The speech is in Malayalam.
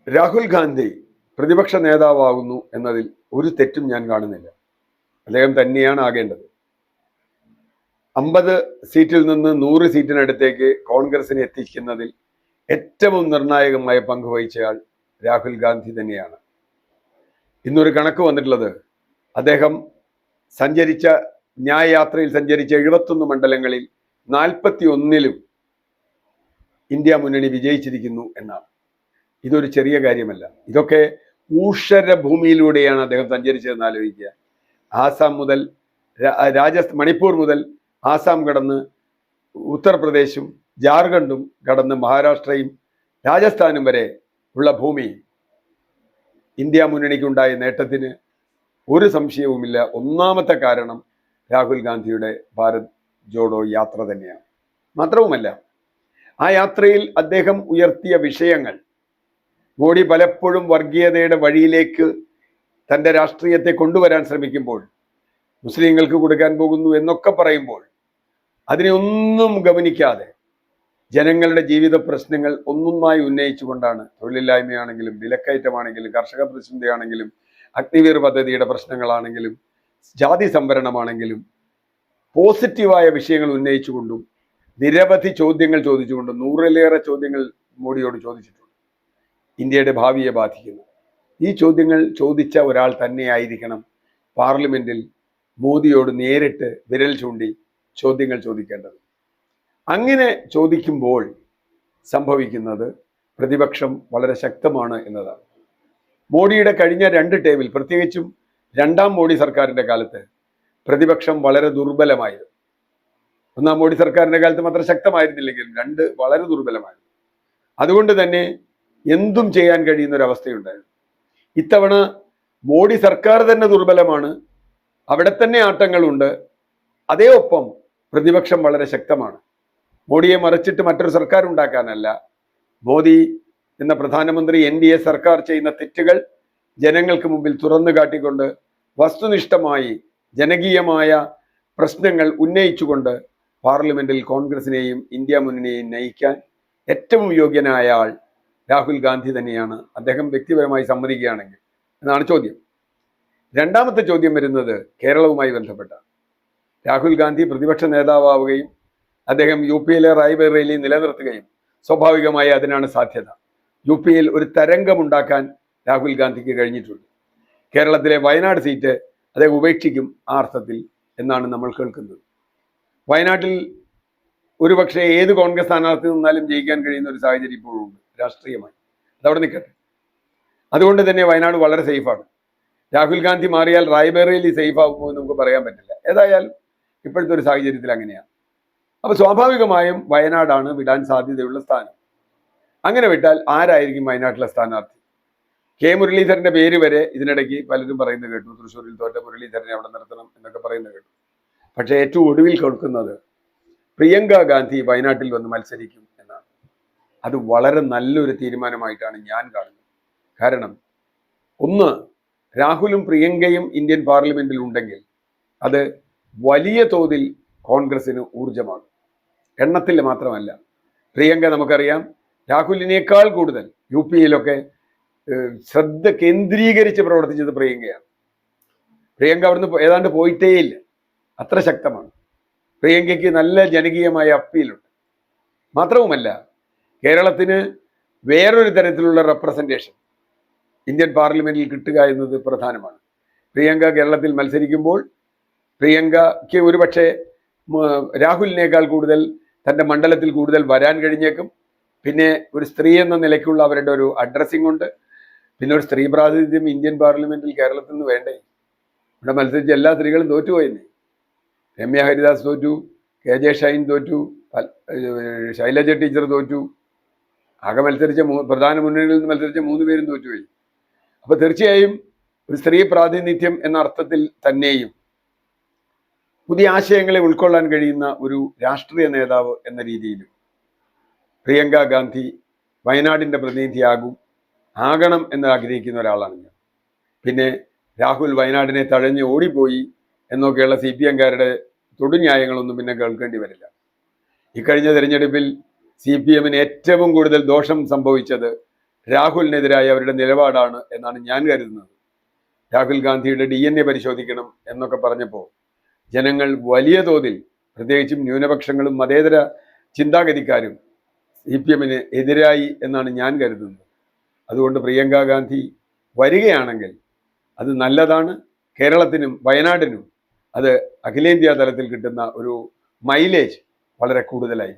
രാഹുൽ ഗാന്ധി പ്രതിപക്ഷ നേതാവാകുന്നു എന്നതിൽ ഒരു തെറ്റും ഞാൻ കാണുന്നില്ല. അദ്ദേഹം തന്നെയാണ് ആകേണ്ടത്. 50 സീറ്റിൽ നിന്ന് 100 സീറ്റിനടുത്തേക്ക് കോൺഗ്രസിനെ എത്തിക്കുന്നതിൽ ഏറ്റവും നിർണായകമായ പങ്ക് വഹിച്ചയാൾ രാഹുൽ ഗാന്ധി തന്നെയാണ്. ഇന്നൊരു കണക്ക് വന്നിട്ടുള്ളത്, അദ്ദേഹം സഞ്ചരിച്ച ന്യായയാത്രയിൽ സഞ്ചരിച്ച 71 മണ്ഡലങ്ങളിൽ 41ലും ഇന്ത്യ മുന്നണി വിജയിച്ചിരിക്കുന്നു എന്നാണ്. ഇതൊരു ചെറിയ കാര്യമല്ല. ഇതൊക്കെ ഊഷര ഭൂമിയിലൂടെയാണ് അദ്ദേഹം സഞ്ചരിച്ചതെന്ന് ആലോചിക്കുക. ആസാം മുതൽ മണിപ്പൂർ മുതൽ ആസാം കടന്ന് ഉത്തർപ്രദേശും ജാർഖണ്ഡും കടന്ന് മഹാരാഷ്ട്രയും രാജസ്ഥാനും വരെ ഉള്ള ഭൂമി ഇന്ത്യ മുന്നണിക്കുണ്ടായ നേട്ടത്തിന് ഒരു സംശയവുമില്ല. ഒന്നാമത്തെ കാരണം രാഹുൽ ഗാന്ധിയുടെ ഭാരത് ജോഡോ യാത്ര തന്നെയാണ്. മാത്രവുമല്ല, ആ യാത്രയിൽ അദ്ദേഹം ഉയർത്തിയ വിഷയങ്ങൾ, മോഡി പലപ്പോഴും വർഗീയതയുടെ വഴിയിലേക്ക് തൻ്റെ രാഷ്ട്രീയത്തെ കൊണ്ടുവരാൻ ശ്രമിക്കുമ്പോൾ, മുസ്ലിങ്ങൾക്ക് കൊടുക്കാൻ പോകുന്നു എന്നൊക്കെ പറയുമ്പോൾ അതിനെ ഒന്നും ഗവനിക്കാതെ ജനങ്ങളുടെ ജീവിത പ്രശ്നങ്ങൾ ഒന്നൊന്നായി ഉന്നയിച്ചുകൊണ്ടാണ്, തൊഴിലില്ലായ്മയാണെങ്കിലും വിലക്കയറ്റമാണെങ്കിലും കർഷക പ്രതിസന്ധിയാണെങ്കിലും അഗ്നിവീർ പദ്ധതിയുടെ പ്രശ്നങ്ങളാണെങ്കിലും ജാതി സംവരണമാണെങ്കിലും പോസിറ്റീവായ വിഷയങ്ങൾ ഉന്നയിച്ചുകൊണ്ടും നിരവധി ചോദ്യങ്ങൾ ചോദിച്ചുകൊണ്ടും 100-ലേറെ ചോദ്യങ്ങൾ മോഡിയോട് ചോദിച്ചിട്ടുണ്ട്. ഇന്ത്യയുടെ ഭാവിയെ ബാധിക്കുന്നു ഈ ചോദ്യങ്ങൾ ചോദിച്ച ഒരാൾ തന്നെയായിരിക്കണം പാർലമെന്റിൽ മോദിയോട് നേരിട്ട് വിരൽ ചൂണ്ടി ചോദ്യങ്ങൾ ചോദിക്കേണ്ടത്. അങ്ങനെ ചോദിക്കുമ്പോൾ സംഭവിക്കുന്നത് പ്രതിപക്ഷം വളരെ ശക്തമാണ് എന്നതാണ്. മോഡിയുടെ കഴിഞ്ഞ 2 ടേമിൽ, പ്രത്യേകിച്ചും 2ാം മോഡി സർക്കാരിന്റെ കാലത്ത് പ്രതിപക്ഷം വളരെ ദുർബലമായിരുന്നു. 1ാം മോഡി സർക്കാരിന്റെ കാലത്തും അത്ര ശക്തമായിരുന്നില്ലെങ്കിലും 2 വളരെ ദുർബലമായിരുന്നു. അതുകൊണ്ട് തന്നെ എന്തും ചെയ്യാൻ കഴിയുന്ന ഒരു അവസ്ഥയുണ്ടായിരുന്നു. ഇത്തവണ മോഡി സർക്കാർ തന്നെ ദുർബലമാണ്, അവിടെ തന്നെ ആട്ടങ്ങളുണ്ട്. അതേ ഒപ്പം പ്രതിപക്ഷം വളരെ ശക്തമാണ്. മോഡിയെ മറിച്ചിട്ട് മറ്റൊരു സർക്കാർ ഉണ്ടാക്കാനല്ല, മോദി എന്ന പ്രധാനമന്ത്രി NDA സർക്കാർ ചെയ്യുന്ന തെറ്റുകൾ ജനങ്ങൾക്ക് മുമ്പിൽ തുറന്നു കാട്ടിക്കൊണ്ട് വസ്തുനിഷ്ഠമായി ജനകീയമായ പ്രശ്നങ്ങൾ ഉന്നയിച്ചുകൊണ്ട് പാർലമെന്റിൽ കോൺഗ്രസിനെയും ഇന്ത്യ മുന്നണിയെയും നയിക്കാൻ ഏറ്റവും യോഗ്യനായ ആൾ രാഹുൽ ഗാന്ധി തന്നെയാണ്. അദ്ദേഹം വ്യക്തിപരമായി സമ്മതിക്കുകയാണെങ്കിൽ എന്നാണ് ചോദ്യം. 2ാമത്തെ ചോദ്യം വരുന്നത് കേരളവുമായി ബന്ധപ്പെട്ട. രാഹുൽ ഗാന്ധി പ്രതിപക്ഷ നേതാവുകയും അദ്ദേഹം UP-യിലെ റായ്ബറേലി നിലനിർത്തുകയും സ്വാഭാവികമായി അതിനാണ് സാധ്യത. UP-യിൽ ഒരു തരംഗമുണ്ടാക്കാൻ രാഹുൽ ഗാന്ധിക്ക് കഴിഞ്ഞിട്ടുണ്ട്. കേരളത്തിലെ വയനാട് സീറ്റ് അദ്ദേഹം ഉപേക്ഷിക്കും ആ അർത്ഥത്തിൽ എന്നാണ് നമ്മൾ കേൾക്കുന്നത്. വയനാട്ടിൽ ഒരുപക്ഷെ ഏത് കോൺഗ്രസ് സ്ഥാനാർത്ഥി നിന്നാലും ജയിക്കാൻ കഴിയുന്ന ഒരു സാഹചര്യം ഇപ്പോഴും ഉണ്ട് രാഷ്ട്രീയമായി. അതവിടെ നിൽക്കട്ടെ. അതുകൊണ്ട് തന്നെ വയനാട് വളരെ സേഫാണ്. രാഹുൽ ഗാന്ധി മാറിയാൽ റായ്ബറേലി സേഫ് ആകുമോ എന്ന് നമുക്ക് പറയാൻ പറ്റില്ല. ഏതായാലും ഇപ്പോഴത്തെ ഒരു സാഹചര്യത്തിൽ അങ്ങനെയാണ്. അപ്പോൾ സ്വാഭാവികമായും വയനാടാണ് വിടാൻ സാധ്യതയുള്ള സ്ഥാനം. അങ്ങനെ വിട്ടാൽ ആരായിരിക്കും വയനാട്ടിലെ സ്ഥാനാർത്ഥി? K. മുരളീധരന്റെ പേര് വരെ ഇതിനിടയ്ക്ക് പലരും പറയുന്നത് കേട്ടു. തൃശ്ശൂരിൽ തോറ്റ മുരളീധരനെ അവിടെ നിർത്തണം എന്നൊക്കെ പറയുന്നത് കേട്ടു. പക്ഷേ ഏറ്റവും ഒടുവിൽ കേൾക്കുന്നത് പ്രിയങ്ക ഗാന്ധി വയനാട്ടിൽ വന്ന് മത്സരിക്കും എന്നാണ്. അത് വളരെ നല്ലൊരു തീരുമാനമായിട്ടാണ് ഞാൻ കാണുന്നത്. കാരണം ഒന്ന്, രാഹുലും പ്രിയങ്കയും ഇന്ത്യൻ പാർലമെന്റിൽ ഉണ്ടെങ്കിൽ അത് വലിയ തോതിൽ കോൺഗ്രസിന് ഊർജമാണ്. എണ്ണത്തിൽ മാത്രമല്ല, പ്രിയങ്ക നമുക്കറിയാം രാഹുലിനേക്കാൾ കൂടുതൽ UP-യിലൊക്കെ ശ്രദ്ധ കേന്ദ്രീകരിച്ച് പ്രവർത്തിച്ചത് പ്രിയങ്കയാണ്. പ്രിയങ്ക അവിടുന്ന് ഏതാണ്ട് പോയിട്ടേയില്ല, അത്ര ശക്തമാണ്. പ്രിയങ്കയ്ക്ക് നല്ല ജനകീയമായ അപ്പീലുണ്ട്. മാത്രവുമല്ല, കേരളത്തിന് വേറൊരു തരത്തിലുള്ള റെപ്രസെൻറ്റേഷൻ ഇന്ത്യൻ പാർലമെന്റിൽ കിട്ടുക എന്നത് പ്രധാനമാണ്. പ്രിയങ്ക കേരളത്തിൽ മത്സരിക്കുമ്പോൾ പ്രിയങ്കയ്ക്ക് ഒരുപക്ഷെ രാഹുലിനേക്കാൾ കൂടുതൽ തൻ്റെ മണ്ഡലത്തിൽ കൂടുതൽ വരാൻ കഴിഞ്ഞേക്കും. പിന്നെ ഒരു സ്ത്രീ എന്ന നിലയ്ക്കുള്ള അവരുടെ ഒരു അഡ്രസ്സിംഗ് ഉണ്ട്. പിന്നെ ഒരു സ്ത്രീ പ്രാതിനിധ്യം ഇന്ത്യൻ പാർലമെന്റിൽ കേരളത്തിൽ നിന്ന് വേണ്ടേ? ഇവിടെ മത്സരിച്ച എല്ലാ സ്ത്രീകളും തോറ്റുപോയെന്നേ. രമ്യ ഹരിദാസ് തോറ്റു, KJ ഷൈൻ തോറ്റു, ശൈലജ ടീച്ചർ തോറ്റു. ആകെ മത്സരിച്ച പ്രധാന മുന്നണികളിൽ നിന്ന് മത്സരിച്ച 3 പേരും തോറ്റുപോയി. അപ്പോൾ തീർച്ചയായും ഒരു സ്ത്രീ പ്രാതിനിധ്യം എന്ന അർത്ഥത്തിൽ തന്നെയും പുതിയ ആശയങ്ങളെ ഉൾക്കൊള്ളാൻ കഴിയുന്ന ഒരു രാഷ്ട്രീയ നേതാവ് എന്ന രീതിയിലും പ്രിയങ്ക ഗാന്ധി വയനാടിൻ്റെ ആകണം എന്ന് ആഗ്രഹിക്കുന്ന ഒരാളാണ് ഞാൻ. പിന്നെ രാഹുൽ വയനാടിനെ തഴഞ്ഞ് ഓടിപ്പോയി എന്നൊക്കെയുള്ള CPM-കാരുടെ തൊടുന്യായങ്ങളൊന്നും പിന്നെ കേൾക്കേണ്ടി വരില്ല. ഇക്കഴിഞ്ഞ തെരഞ്ഞെടുപ്പിൽ CPM-ന് ഏറ്റവും കൂടുതൽ ദോഷം സംഭവിച്ചത് രാഹുലിനെതിരായ അവരുടെ നിലപാടാണ് എന്നാണ് ഞാൻ കരുതുന്നത്. രാഹുൽ ഗാന്ധിയുടെ DNA പരിശോധിക്കണം എന്നൊക്കെ പറഞ്ഞപ്പോൾ ജനങ്ങൾ വലിയ തോതിൽ, പ്രത്യേകിച്ചും ന്യൂനപക്ഷങ്ങളും മതേതര ചിന്താഗതിക്കാരും CPM എതിരായി എന്നാണ് ഞാൻ കരുതുന്നത്. അതുകൊണ്ട് പ്രിയങ്ക ഗാന്ധി വരികയാണെങ്കിൽ അത് നല്ലതാണ്. കേരളത്തിനും വയനാടിനും അത് അഖിലേന്ത്യാ തലത്തിൽ കിട്ടുന്ന ഒരു മൈലേജ് വളരെ കൂടുതലായി.